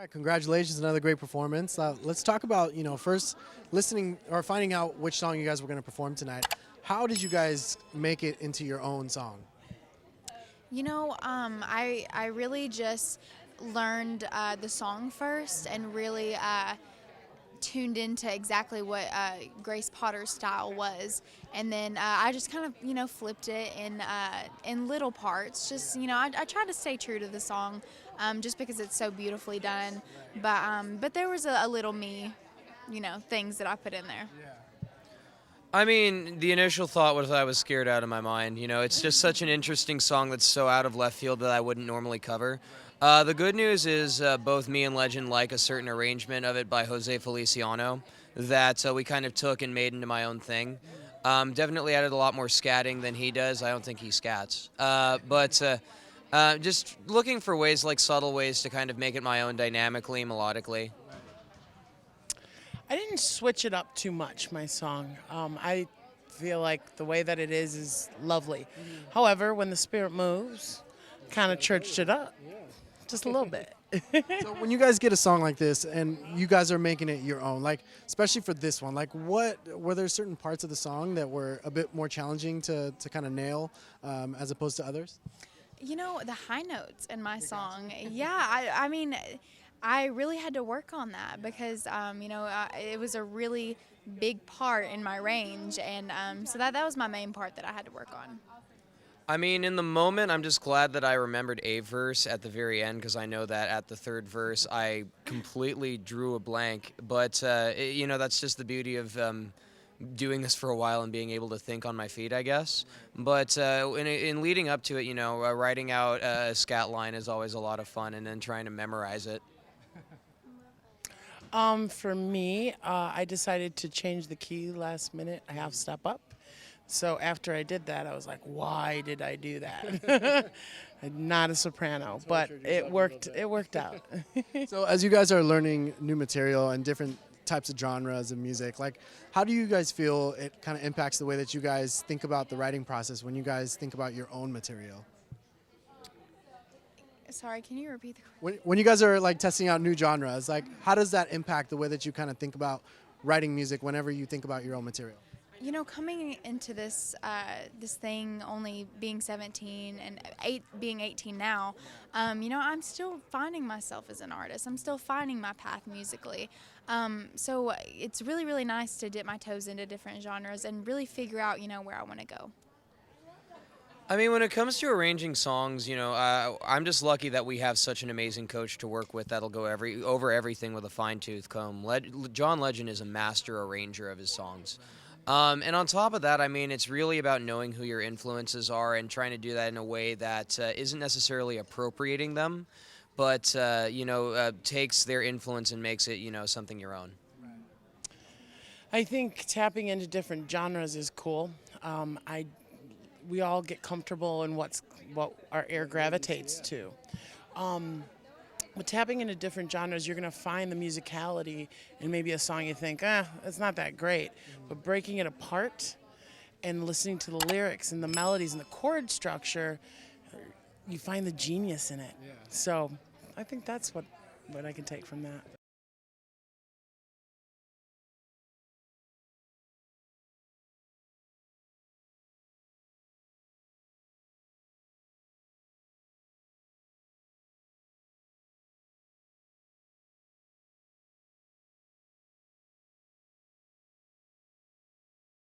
right, congratulations, another great performance. Let's talk about, first listening or finding out which song you guys were going to perform tonight. How did you guys make it into your own song? I really just learned the song first and really tuned into exactly what Grace Potter's style was, and then I just kind of flipped it in little parts. Just I try to stay true to the song, just because it's so beautifully done. But there was a little me, things that I put in there. I mean, the initial thought was I was scared out of my mind. It's just such an interesting song that's so out of left field that I wouldn't normally cover. The good news is both me and Legend like a certain arrangement of it by Jose Feliciano that we kind of took and made into my own thing. Definitely added a lot more scatting than he does. I don't think he scats. But just looking for ways, like subtle ways, to kind of make it my own dynamically, melodically. I didn't switch it up too much, my song. I feel like the way that it is lovely. However, when the spirit moves, kind of churched it up just a little bit. So when you guys get a song like this and you guys are making it your own, like especially for this one, like what were there certain parts of the song that were a bit more challenging to kind of nail as opposed to others? The high notes in my song, yeah, I mean, I really had to work on that because, it was a really big part in my range, and so that was my main part that I had to work on. I mean, in the moment, I'm just glad that I remembered a verse at the very end, because I know that at the third verse, I completely drew a blank. But, that's just the beauty of doing this for a while and being able to think on my feet, I guess. But in leading up to it, writing out a scat line is always a lot of fun, and then trying to memorize it. For me, I decided to change the key last minute, a half step up. So after I did that, I was like, why did I do that? I'm not a soprano, but it worked. It worked out. So as you guys are learning new material and different types of genres of music, like how do you guys feel it kind of impacts the way that you guys think about the writing process when you guys think about your own material? Sorry, can you repeat the question? When you guys are like testing out new genres, like how does that impact the way that you kind of think about writing music whenever you think about your own material? Coming into this thing, only being 17 and being 18 now, I'm still finding myself as an artist. I'm still finding my path musically. So it's really, really nice to dip my toes into different genres and really figure out, where I want to go. I mean, when it comes to arranging songs, I'm just lucky that we have such an amazing coach to work with that'll go over everything with a fine-tooth comb. John Legend is a master arranger of his songs. And on top of that, I mean, it's really about knowing who your influences are and trying to do that in a way that isn't necessarily appropriating them, but, takes their influence and makes it, something your own. I think tapping into different genres is cool. We all get comfortable in what our ear gravitates to. With tapping into different genres, you're going to find the musicality in maybe a song you think, it's not that great. But breaking it apart and listening to the lyrics and the melodies and the chord structure, you find the genius in it. So I think that's what I can take from that.